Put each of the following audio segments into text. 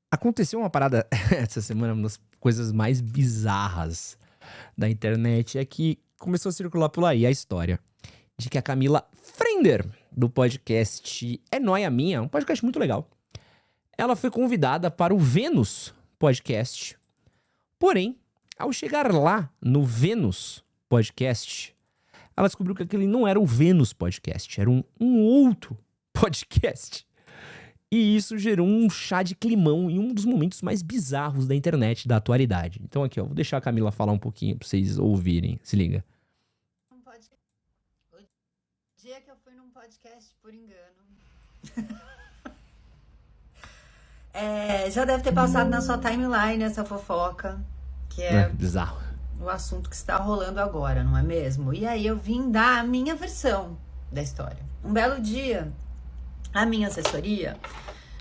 Aconteceu uma parada essa semana, uma das coisas mais bizarras da internet é que começou a circular por aí a história de que a Camila Frender, do podcast É Nóia Minha, um podcast muito legal, ela foi convidada para o Vênus Podcast. Porém, ao chegar lá no Vênus Podcast, ela descobriu que aquele não era o Vênus Podcast, era um outro podcast. E isso gerou um chá de climão em um dos momentos mais bizarros da internet da atualidade. Então aqui, ó, vou deixar a Camila falar um pouquinho pra vocês ouvirem. Se liga. O dia que eu fui num podcast por engano. Já deve ter passado na sua timeline essa fofoca, que é bizarro. o assunto que está rolando agora, não é mesmo? E aí eu vim dar a minha versão da história. Um belo dia, a minha assessoria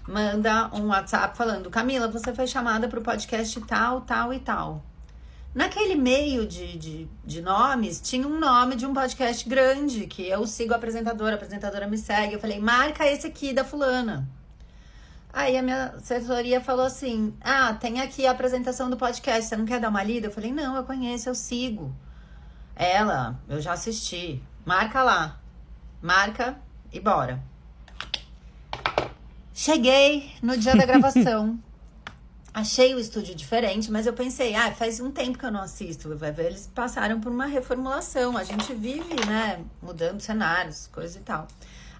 manda um WhatsApp falando: Camila, você foi chamada para o podcast tal, tal e tal. Naquele meio de nomes, tinha um nome de um podcast grande, que eu sigo a apresentadora me segue. Eu falei: marca esse aqui da fulana. Aí a minha assessoria falou assim: tem aqui a apresentação do podcast, você não quer dar uma lida? Eu falei: não, eu conheço, eu sigo ela, eu já assisti. Marca lá. Marca e bora. Cheguei no dia da gravação. Achei o estúdio diferente, mas eu pensei, faz um tempo que eu não assisto. Vai ver, eles passaram por uma reformulação. A gente vive, né, mudando cenários, coisa e tal.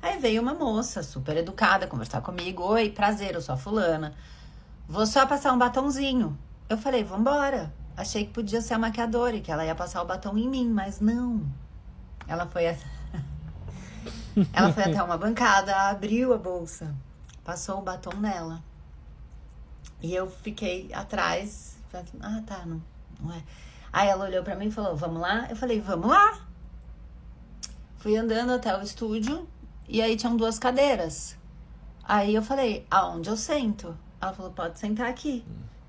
Aí veio uma moça super educada conversar comigo. Oi, prazer, eu sou a fulana. Vou só passar um batonzinho. Eu falei, vambora. Achei que podia ser a maquiadora e que ela ia passar o batom em mim, mas não. Ela foi até uma bancada, abriu a bolsa, passou o batom nela. E eu fiquei atrás, falei, não é. Aí ela olhou pra mim e falou, vamos lá? Eu falei, vamos lá. Fui andando até o estúdio e aí tinham 2 cadeiras. Aí eu falei, aonde eu sento? Ela falou, pode sentar aqui.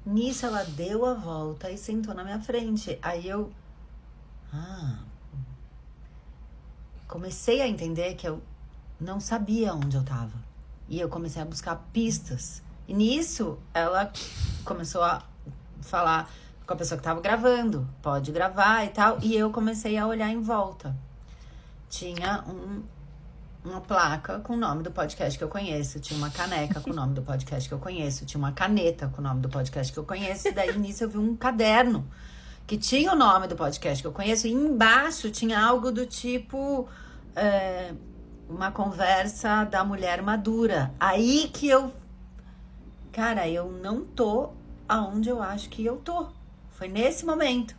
Nisso ela deu a volta e sentou na minha frente. Aí eu comecei a entender que eu não sabia onde eu tava. E eu comecei a buscar pistas. E nisso, ela começou a falar com a pessoa que tava gravando, pode gravar e tal. E eu comecei a olhar em volta. Tinha uma placa com o nome do podcast que eu conheço. Tinha uma caneca com o nome do podcast que eu conheço. Tinha uma caneta com o nome do podcast que eu conheço. E daí, nisso, eu vi um caderno que tinha o nome do podcast que eu conheço. E embaixo tinha algo do tipo... uma conversa da mulher madura. Aí que eu... Cara, eu não tô aonde eu acho que eu tô. Foi nesse momento.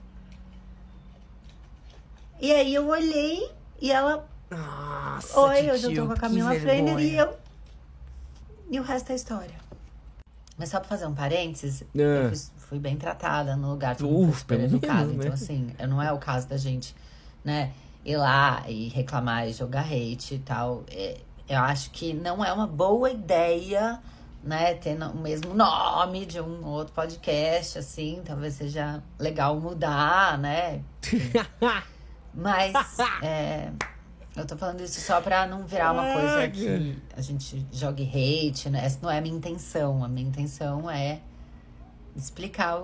E aí eu olhei e ela... Nossa, oi, hoje eu tô com a Camila Frender e o resto é história. Mas só pra fazer um parênteses, eu fui bem tratada no lugar, fui super educada. Então, assim, não é o caso da gente, né, ir lá e reclamar e jogar hate e tal. Eu acho que não é uma boa ideia, né, ter o mesmo nome de um outro podcast, assim, talvez seja legal mudar, né? Mas eu tô falando isso só pra não virar uma coisa que a gente jogue hate, né? Essa não é a minha intenção. A minha intenção é explicar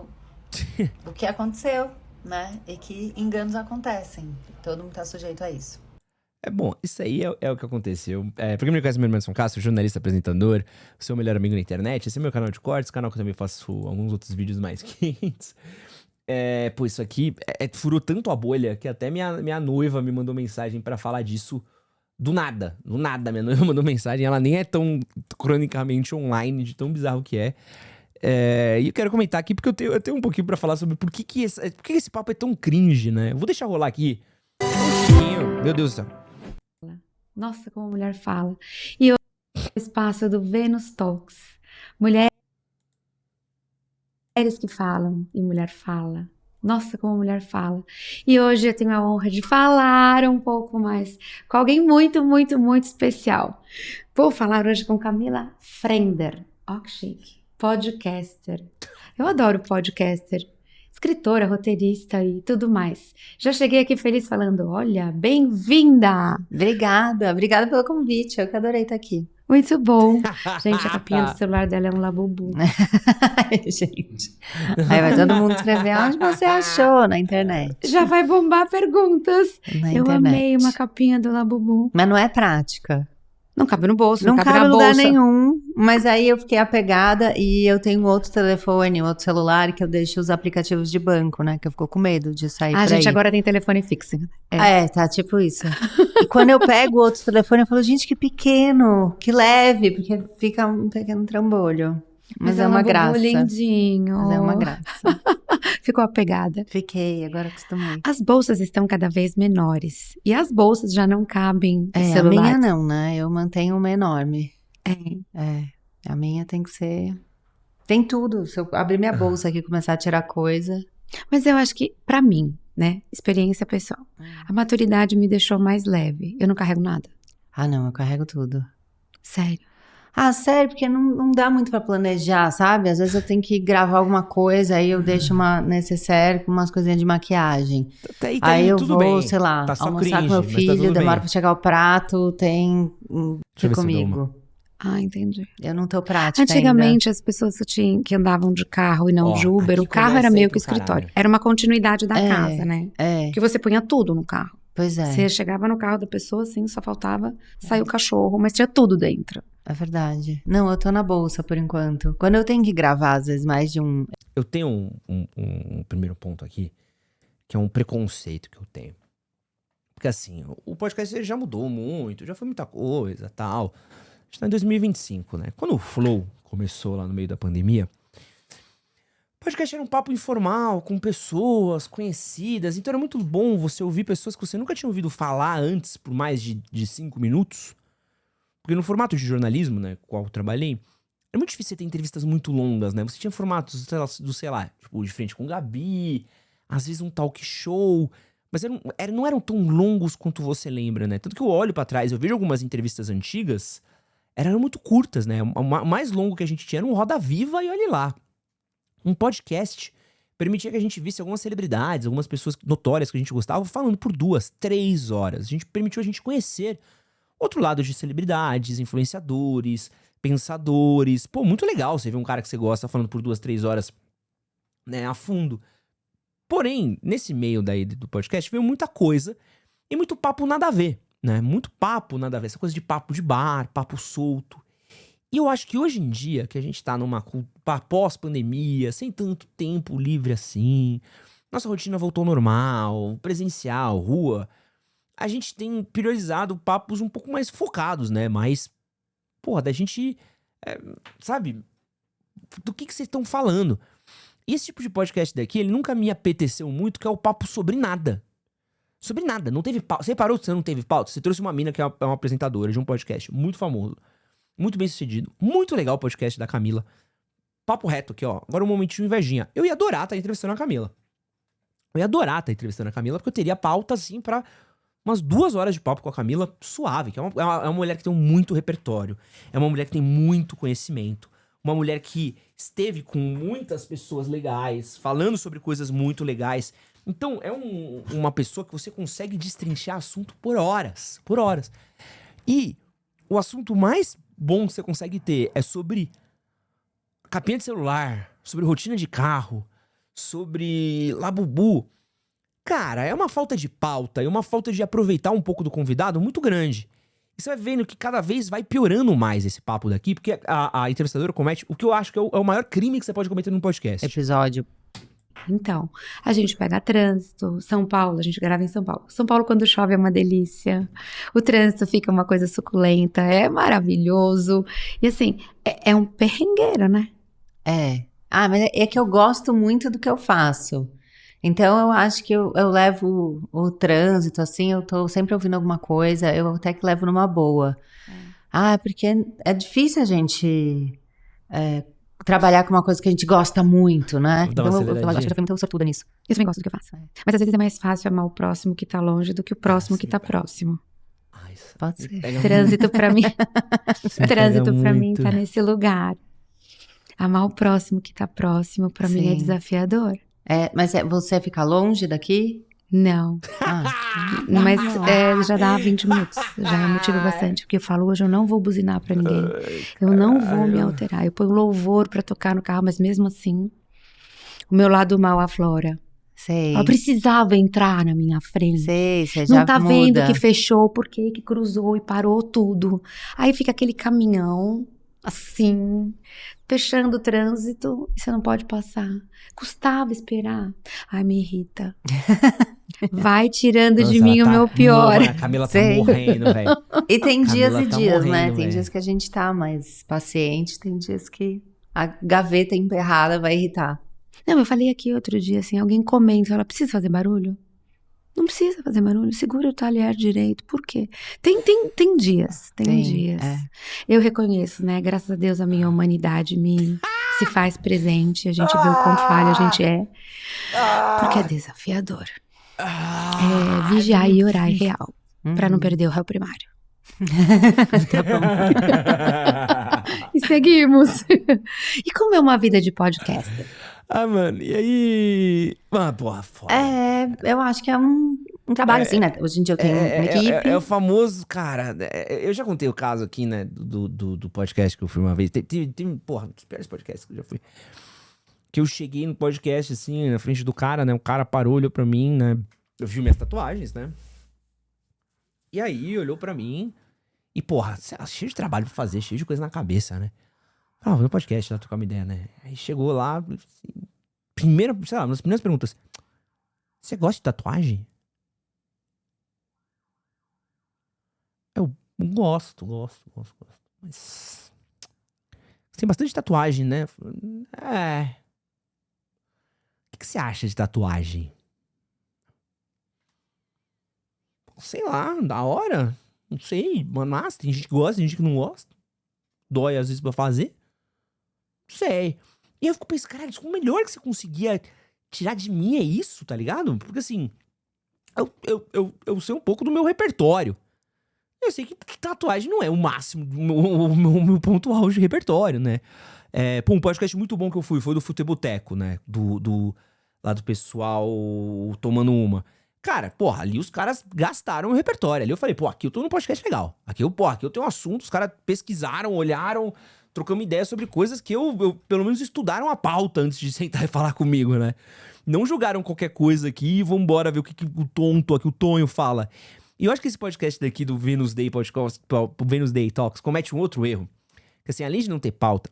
o que aconteceu, né? E que enganos acontecem. Todo mundo tá sujeito a isso. Bom, isso aí é o que aconteceu. Pra quem me conhece, meu nome é Anderson Castro, jornalista, apresentador, seu melhor amigo na internet. Esse é meu canal de cortes, canal que eu também faço alguns outros vídeos mais quentes. Pô, isso aqui furou tanto a bolha que até minha noiva me mandou mensagem pra falar disso do nada. Do nada, minha noiva mandou mensagem. Ela nem é tão cronicamente online, de tão bizarro que é. E eu quero comentar aqui porque eu tenho um pouquinho pra falar sobre por que esse papo é tão cringe, né? Eu vou deixar rolar aqui um pouquinho. Meu Deus do céu. Nossa, como a mulher fala. E hoje o espaço do Vênus Talks. Mulheres que falam e mulher fala. Nossa, como a mulher fala. E hoje eu tenho a honra de falar um pouco mais com alguém muito, muito, muito especial. Vou falar hoje com Camila Frender. Ó, que chique. Podcaster. Eu adoro podcaster. Escritora, roteirista e tudo mais. Já cheguei aqui feliz falando, olha, bem-vinda! Obrigada pelo convite, eu que adorei estar aqui. Muito bom. Gente, a capinha do celular dela é um Labubu. Gente. Aí vai todo mundo escrever onde você achou na internet. Já vai bombar perguntas. Na Eu internet. amei uma capinha do Labubu. Mas não é prática. Não cabe no bolso, Não cabe cabe na em lugar bolsa. nenhum. Mas aí eu fiquei apegada e eu tenho outro telefone, outro celular que eu deixo os aplicativos de banco, né? Que eu fico com medo de sair A pra gente aí. agora tem telefone fixo. Tá tipo isso. E quando eu pego o outro telefone, eu falo, gente, que pequeno, que leve, porque fica um pequeno trambolho. Mas é uma Labubu graça. lindinho. Mas é uma graça. Ficou apegada. Fiquei, agora acostumei. As bolsas estão cada vez menores. E as bolsas já não cabem A celulares. minha não, né? Eu mantenho uma enorme. É. A minha tem que ser... Tem tudo. Se eu abrir minha bolsa aqui e começar a tirar coisa... Mas eu acho que, pra mim, né? Experiência pessoal. A maturidade me deixou mais leve. Eu não carrego nada. Ah, não, eu carrego tudo. Sério. Ah, sério, porque não dá muito pra planejar, sabe? Às vezes eu tenho que gravar alguma coisa, aí eu deixo uma necessaire com umas coisinhas de maquiagem. Aí eu tudo vou, bem. sei lá, Tá só almoçar cringe, com meu mas tá filho, tudo demora bem. pra chegar o prato, tem Deixa eu ver se eu dou comigo. Ah, entendi. Eu não tô prática Antigamente, as pessoas que andavam de carro e não de Uber, aqui o carro começa era a ir meio pro que escritório. caralho. Era uma continuidade da É, casa, né? ainda. Porque você punha tudo no carro. Pois é, Você chegava no carro da pessoa, assim, só faltava sair o cachorro, mas tinha tudo dentro. é verdade. Não, eu tô na bolsa por enquanto. Quando eu tenho que gravar, às vezes, mais de um... Eu tenho um primeiro ponto aqui, que é um preconceito que eu tenho. Porque assim, o podcast ele já mudou muito, já foi muita coisa, tal. A gente tá em 2025, né? Quando o Flow começou lá no meio da pandemia, o podcast era um papo informal, com pessoas conhecidas. Então era muito bom você ouvir pessoas que você nunca tinha ouvido falar antes por mais de 5 minutos. Porque no formato de jornalismo, né, com o qual eu trabalhei, é muito difícil você ter entrevistas muito longas, né? Você tinha formatos, sei lá, tipo, de frente com o Gabi, às vezes um talk show, mas não eram tão longos quanto você lembra, né? Tanto que eu olho pra trás, eu vejo algumas entrevistas antigas, eram muito curtas, né? O mais longo que a gente tinha era um Roda Viva e olhe lá. Um podcast permitia que a gente visse algumas celebridades, algumas pessoas notórias que a gente gostava, falando por 2, 3 horas. Permitiu a gente conhecer outro lado de celebridades, influenciadores, pensadores. Pô, muito legal você ver um cara que você gosta falando por 2, 3 horas, né, a fundo. Porém, nesse meio daí do podcast veio muita coisa e muito papo nada a ver, né? Muito papo nada a ver. Essa coisa de papo de bar, papo solto. E eu acho que hoje em dia, que a gente tá numa pós-pandemia, sem tanto tempo livre assim, nossa rotina voltou ao normal, presencial, rua, a gente tem priorizado papos um pouco mais focados, né? Mais, porra, da gente, sabe, do que vocês estão falando. E esse tipo de podcast daqui, ele nunca me apeteceu muito, que é o papo sobre nada. Sobre nada, não teve pauta. Você reparou que você não teve pauta? Você trouxe uma mina que é uma apresentadora de um podcast muito famoso, muito bem sucedido, muito legal o podcast da Camila. Papo reto aqui, ó. Agora um momentinho invejinha. Eu ia adorar estar entrevistando a Camila. Porque eu teria pauta, assim, pra umas 2 horas de papo com a Camila suave, que é uma mulher que tem muito repertório, é uma mulher que tem muito conhecimento, uma mulher que esteve com muitas pessoas legais, falando sobre coisas muito legais. Então, é uma pessoa que você consegue destrinchar assunto por horas. E o assunto mais bom que você consegue ter é sobre capinha de celular, sobre rotina de carro, sobre Labubu. Cara, é uma falta de pauta e uma falta de aproveitar um pouco do convidado muito grande. E você vai vendo que cada vez vai piorando mais esse papo daqui, porque a entrevistadora comete o que eu acho que é o maior crime que você pode cometer num podcast. Episódio. Então, a gente pega trânsito, São Paulo, a gente grava em São Paulo. São Paulo, quando chove, é uma delícia. O trânsito fica uma coisa suculenta, é maravilhoso. E assim, é um perrengueiro, né? É. Ah, mas é que eu gosto muito do que eu faço. Então, eu acho que eu levo o trânsito, assim, eu tô sempre ouvindo alguma coisa, eu até que levo numa boa. Porque é difícil a gente trabalhar com uma coisa que a gente gosta muito, né? Dá uma Então, eu acho que aceleradinha. eu fui muito sortuda nisso. Eu também gosto do que eu faço. Mas às vezes é mais fácil amar o próximo que tá longe do que o próximo que tá próximo. Pode ser. Trânsito pra mim. Trânsito pra mim muito. tá nesse lugar. Amar o próximo que tá próximo, pra mim é Sim. desafiador. Mas você fica longe daqui? Não. Mas já dá 20 minutos. Já é motivo bastante. Porque eu falo, hoje eu não vou buzinar pra ninguém. Eu não vou me alterar. Eu ponho louvor pra tocar no carro, mas mesmo assim, o meu lado mal aflora. Sei. Ela precisava entrar na minha frente. Sei, você já não tá muda. vendo que fechou, por que cruzou e parou tudo. Aí fica aquele caminhão, assim, fechando o trânsito e você não pode passar. Custava esperar. Ai, me irrita. Vai tirando de mim o meu pior. A Camila tá morrendo, velho. E tem dias e dias, né? Tem véio. dias que a gente tá mais paciente, tem dias que a gaveta emperrada vai irritar. Não, eu falei aqui outro dia, assim, alguém comenta, ela precisa fazer barulho? Não precisa fazer barulho, segura o talher direito, por quê? Tem dias, tem dias. Eu reconheço, né, graças a Deus a minha humanidade se faz presente, a gente vê o quão falho a gente é, porque é desafiador. É vigiar e orar é real, pra não perder o réu primário. Tá bom. E seguimos. E como é uma vida de podcaster? Mano, e aí... porra, foda. Eu acho que é um trabalho assim, né? Hoje em dia eu tenho uma equipe. É o famoso, cara... Eu já contei o caso aqui, né, do podcast que eu fui uma vez. Porra, um dos piores podcasts que eu já fui. Que eu cheguei no podcast, assim, na frente do cara, né? O cara parou, olhou pra mim, né? Eu vi minhas tatuagens, né? E aí, olhou pra mim... E, porra, cheio de trabalho pra fazer, cheio de coisa na cabeça, né? Vou no podcast lá trocar uma ideia, né? Aí chegou lá, assim, nas primeiras perguntas. Você gosta de tatuagem? Eu gosto. Mas... Você tem bastante tatuagem, né? O que você acha de tatuagem? Sei lá, da hora. Não sei, massa, tem gente que gosta, tem gente que não gosta. Dói às vezes pra fazer. Não sei. E eu fico pensando, cara, o melhor que você conseguia tirar de mim é isso, tá ligado? Porque assim, eu sei um pouco do meu repertório. Eu sei que tatuagem não é o máximo, o meu ponto auge de repertório, né? Um podcast muito bom que eu fui foi do Futeboteco, né? Lá do pessoal tomando uma. Cara, porra, ali os caras gastaram o repertório. Ali eu falei, aqui eu tô num podcast legal. Aqui eu tenho um assunto, os caras pesquisaram, olharam, trocamos ideias sobre coisas que eu pelo menos estudaram a pauta antes de sentar e falar comigo, né? Não julgaram qualquer coisa aqui e vambora ver o que o Tonho fala. E eu acho que esse podcast daqui do Venus Day Podcast, Venus Day Talks, comete um outro erro. Que assim, além de não ter pauta,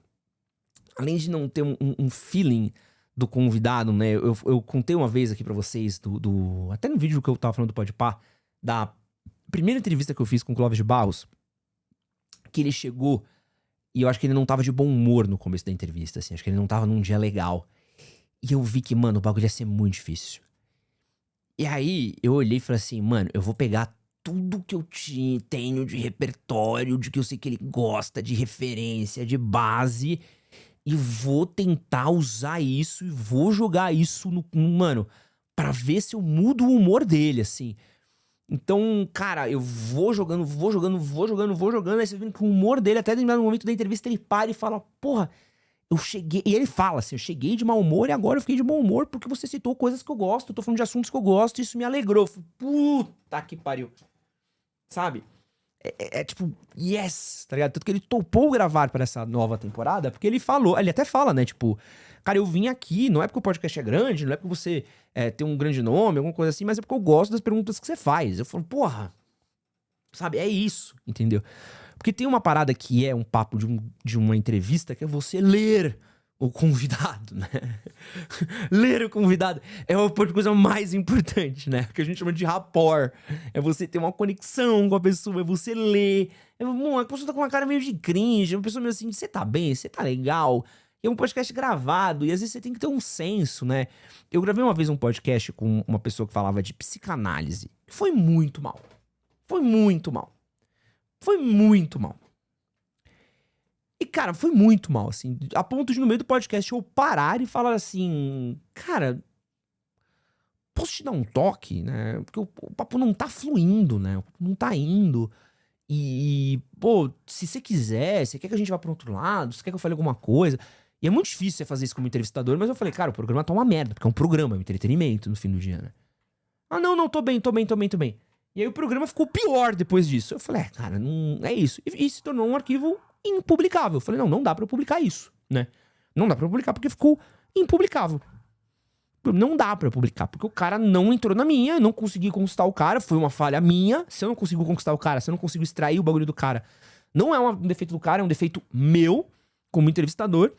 além de não ter um feeling do convidado, né? Eu contei uma vez aqui pra vocês, até no vídeo que eu tava falando do Podpah, da primeira entrevista que eu fiz com o Clóvis de Barros, que ele chegou e eu acho que ele não tava de bom humor no começo da entrevista, assim. Acho que ele não tava num dia legal. E eu vi que, mano, o bagulho ia ser muito difícil. E aí, eu olhei e falei assim, mano, eu vou pegar tudo que eu tenho de repertório, de que eu sei que ele gosta, de referência, de base... E vou tentar usar isso e vou jogar isso mano, pra ver se eu mudo o humor dele, assim. Então, cara, eu vou jogando. Aí você vendo que o humor dele, até no momento da entrevista, ele para e fala, porra, eu cheguei... E ele fala assim, eu cheguei de mau humor e agora eu fiquei de bom humor porque você citou coisas que eu gosto, eu tô falando de assuntos que eu gosto e isso me alegrou. Puta que pariu. Sabe? Tipo, yes, tá ligado? Tanto que ele topou gravar pra essa nova temporada, porque ele até fala, né, tipo, cara, eu vim aqui, não é porque o podcast é grande, não é porque você tem um grande nome, alguma coisa assim, mas é porque eu gosto das perguntas que você faz. Eu falo, porra, sabe, é isso, entendeu? Porque tem uma parada que é um papo de uma entrevista, que é você ler o convidado, né? Ler o convidado é a coisa mais importante, né? Que a gente chama de rapport. É você ter uma conexão com a pessoa, é você ler. A pessoa tá com uma cara meio de cringe, uma pessoa meio assim, você tá bem, você tá legal. É um podcast gravado e às vezes você tem que ter um senso, né? Eu gravei uma vez um podcast com uma pessoa que falava de psicanálise. Foi muito mal. E, cara, foi muito mal, assim. A ponto de, no meio do podcast, eu parar e falar assim... Cara, posso te dar um toque, né? Porque o papo não tá fluindo, né? O papo não tá indo. E, pô, se você quiser, você quer que a gente vá pro outro lado? Você quer que eu fale alguma coisa? E é muito difícil você fazer isso como entrevistador, mas eu falei, cara, o programa tá uma merda. Porque é um programa, é um entretenimento no fim do dia, né? Ah, não, tô bem. E aí o programa ficou pior depois disso. Eu falei, cara, não é isso. E se tornou um arquivo impublicável. Eu falei, não dá pra eu publicar isso, né? Não dá pra eu publicar porque ficou impublicável. Não dá pra eu publicar, porque o cara não entrou na minha, eu não consegui conquistar o cara, foi uma falha minha. Se eu não consigo conquistar o cara, se eu não consigo extrair o bagulho do cara, não é um defeito do cara, é um defeito meu, como entrevistador.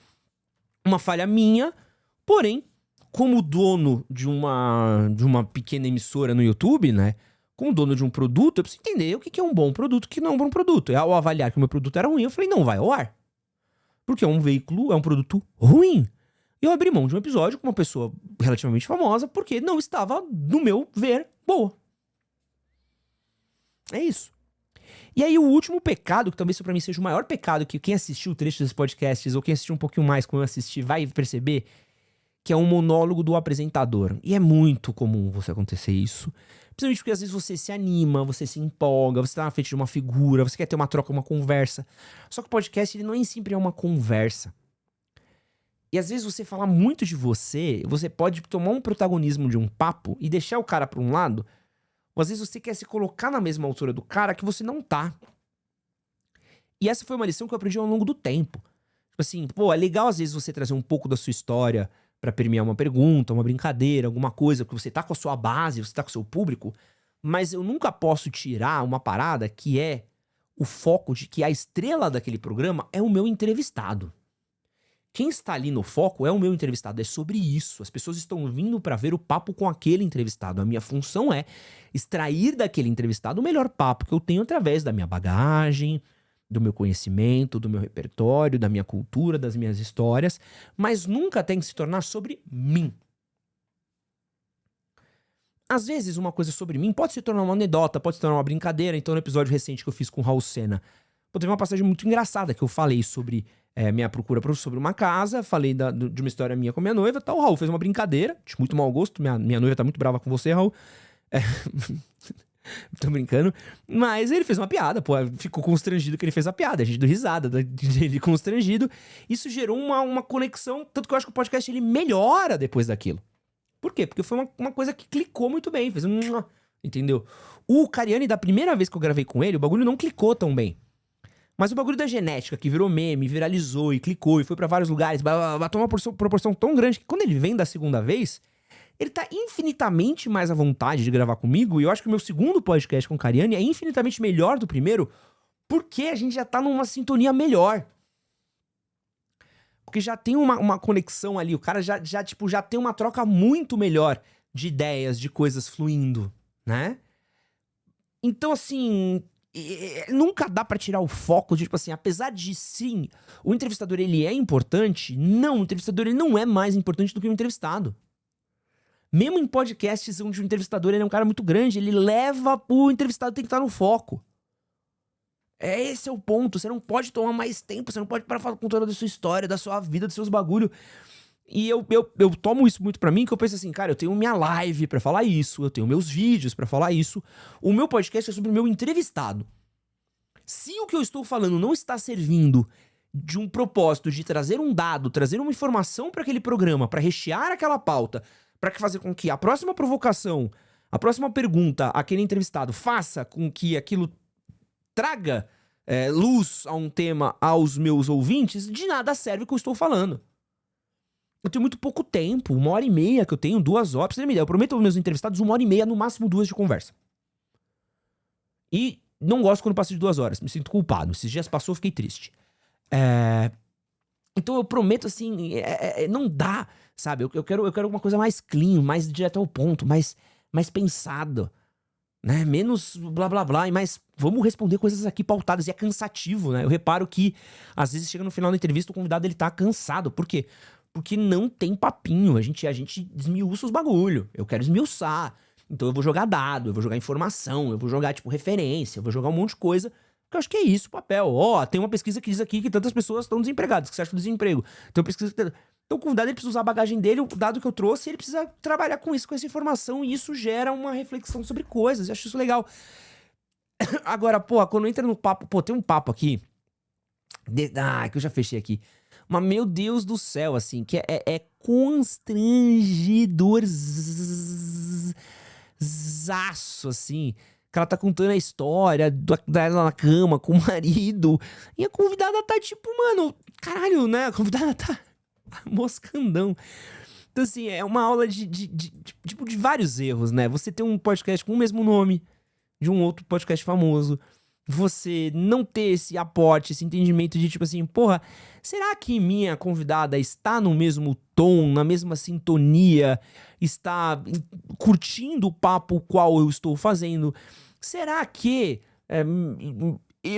Uma falha minha, porém, como dono de uma pequena emissora no YouTube, né? Como dono de um produto, eu preciso entender o que é um bom produto e o que não é um bom produto. E ao avaliar que o meu produto era ruim, eu falei, não vai ao ar. Porque é um veículo, é um produto ruim. E eu abri mão de um episódio com uma pessoa relativamente famosa, porque não estava, no meu ver, boa. É isso. E aí o último pecado, que talvez isso pra mim seja o maior pecado, que quem assistiu o trecho desses podcasts, ou quem assistiu um pouquinho mais como eu assisti, vai perceber, que é um monólogo do apresentador. E é muito comum você acontecer isso. Principalmente porque às vezes você se anima, você se empolga, você tá na frente de uma figura, você quer ter uma troca, uma conversa. Só que o podcast, ele nem sempre é uma conversa. E às vezes você falar muito de você, você pode tomar um protagonismo de um papo e deixar o cara pra um lado, ou às vezes você quer se colocar na mesma altura do cara que você não tá. E essa foi uma lição que eu aprendi ao longo do tempo. Tipo assim, é legal às vezes você trazer um pouco da sua história pra permear uma pergunta, uma brincadeira, alguma coisa, porque você tá com a sua base, você tá com o seu público, mas eu nunca posso tirar uma parada que é o foco de que a estrela daquele programa é o meu entrevistado. Quem está ali no foco é o meu entrevistado, é sobre isso. As pessoas estão vindo para ver o papo com aquele entrevistado. A minha função é extrair daquele entrevistado o melhor papo que eu tenho através da minha bagagem, do meu conhecimento, do meu repertório, da minha cultura, das minhas histórias, mas nunca tem que se tornar sobre mim. Às vezes uma coisa sobre mim pode se tornar uma anedota, pode se tornar uma brincadeira. Então no episódio recente que eu fiz com o Raul Sena, teve uma passagem muito engraçada que eu falei sobre minha procura sobre uma casa, falei de uma história minha com a minha noiva, tal. O Raul fez uma brincadeira, de muito mau gosto, minha noiva tá muito brava com você, Raul. Tô brincando, mas ele fez uma piada, ficou constrangido que ele fez a piada, a gente deu risada dele constrangido. Isso gerou uma conexão, tanto que eu acho que o podcast ele melhora depois daquilo. Por quê? Porque foi uma coisa que clicou muito bem, fez entendeu? O Cariani, da primeira vez que eu gravei com ele, o bagulho não clicou tão bem. Mas o bagulho da genética, que virou meme, viralizou e clicou e foi pra vários lugares, bateu uma proporção tão grande que quando ele vem da segunda vez, ele tá infinitamente mais à vontade de gravar comigo. E eu acho que o meu segundo podcast com o Cariani é infinitamente melhor do primeiro, porque a gente já tá numa sintonia melhor. Porque já tem uma conexão ali, o cara já tem uma troca muito melhor de ideias, de coisas fluindo, né? Então, assim, nunca dá pra tirar o foco de, tipo assim, apesar de sim, o entrevistador ele é importante, não, o entrevistador ele não é mais importante do que o entrevistado. Mesmo em podcasts onde o entrevistador ele é um cara muito grande, ele leva o entrevistado, tem que estar no foco. Esse é o ponto, você não pode tomar mais tempo, você não pode parar com toda a sua história, da sua vida, dos seus bagulho. E eu tomo isso muito pra mim, que eu penso assim, cara, eu tenho minha live pra falar isso, eu tenho meus vídeos pra falar isso, o meu podcast é sobre o meu entrevistado. Se o que eu estou falando não está servindo de um propósito de trazer um dado, trazer uma informação pra aquele programa, pra rechear aquela pauta, pra fazer com que a próxima provocação, a próxima pergunta aquele entrevistado faça com que aquilo traga luz a um tema aos meus ouvintes, de nada serve o que eu estou falando. Eu tenho muito pouco tempo, 1h30 que eu tenho, 2 horas. Pra você ter uma ideia, eu prometo aos meus entrevistados 1h30, no máximo 2 de conversa. E não gosto quando passa de 2 horas, me sinto culpado. Esses dias passou, fiquei triste. Então eu prometo assim, não dá, sabe? Eu quero uma coisa mais clean, mais direto ao ponto, mais pensado, né? Menos blá blá blá, e mais vamos responder coisas aqui pautadas. E é cansativo, né? Eu reparo que às vezes chega no final da entrevista o convidado ele tá cansado. Por quê? Porque não tem papinho, a gente desmiuça os bagulho. Eu quero esmiuçar. Então eu vou jogar dado, eu vou jogar informação, eu vou jogar, tipo, referência, eu vou jogar um monte de coisa. Porque eu acho que é isso o papel. Tem uma pesquisa que diz aqui que tantas pessoas estão desempregadas, que você acha do desemprego. Tem uma pesquisa que... Então o convidado ele precisa usar a bagagem dele, o dado que eu trouxe, ele precisa trabalhar com isso, com essa informação, e isso gera uma reflexão sobre coisas. Eu acho isso legal. Agora, quando entra no papo... tem um papo aqui... que eu já fechei aqui. Mas, meu Deus do céu, assim, que é constrangedor. zaço, assim, que ela tá contando a história dela na cama com o marido, e a convidada tá tipo, mano, caralho, né? A convidada tá moscandão. Então, assim, é uma aula de vários erros, né? Você tem um podcast com o mesmo nome de um outro podcast famoso. Você não ter esse aporte, esse entendimento de tipo assim, porra, será que minha convidada está no mesmo tom, na mesma sintonia, está curtindo o papo qual eu estou fazendo? Será que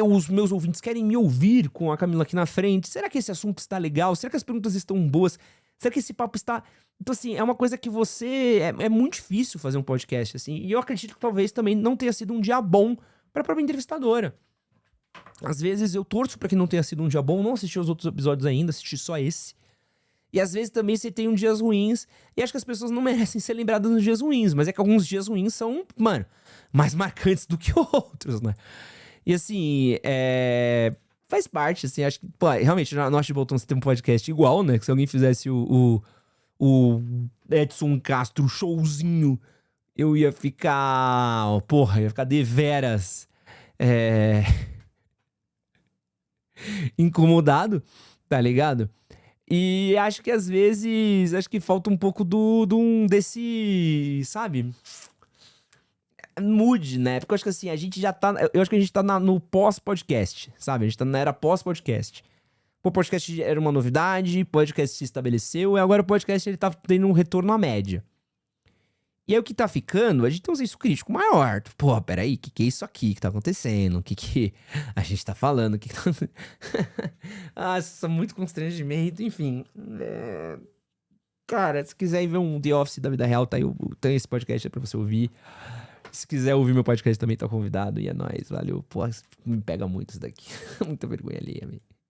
os meus ouvintes querem me ouvir com a Camila aqui na frente? Será que esse assunto está legal? Será que as perguntas estão boas? Será que esse papo está... Então, assim, é uma coisa que você... É muito difícil fazer um podcast, assim. E eu acredito que talvez também não tenha sido um dia bom pra própria entrevistadora. Às vezes eu torço pra que não tenha sido um dia bom, não assisti os outros episódios ainda, assisti só esse. E às vezes também você tem dias ruins, e acho que as pessoas não merecem ser lembradas nos dias ruins, mas é que alguns dias ruins são, mano, mais marcantes do que outros, né? E assim, faz parte, assim, acho que, pô, realmente, na Norte de Bolton você tem um podcast igual, né? Que se alguém fizesse o Edson Castro showzinho, eu ia ficar, porra, ia ficar deveras incomodado, tá ligado? E acho que às vezes, acho que falta um pouco desse, sabe, mood, né? Porque eu acho que assim, a gente já tá, eu acho que a gente tá no pós-podcast, sabe? A gente tá na era pós-podcast. O podcast era uma novidade, o podcast se estabeleceu, e agora o podcast ele tá tendo um retorno à média. E aí o que tá ficando, a gente tem um senso crítico maior. Pô, peraí, o que é isso aqui que tá acontecendo? O que a gente tá falando? Nossa, muito constrangimento, enfim. Cara, se quiser ir ver um The Office da vida real, tá aí, tem esse podcast aí pra você ouvir. Se quiser ouvir meu podcast também, tá convidado. E é nóis, valeu. Pô, me pega muito isso daqui. Muita vergonha alheia, velho.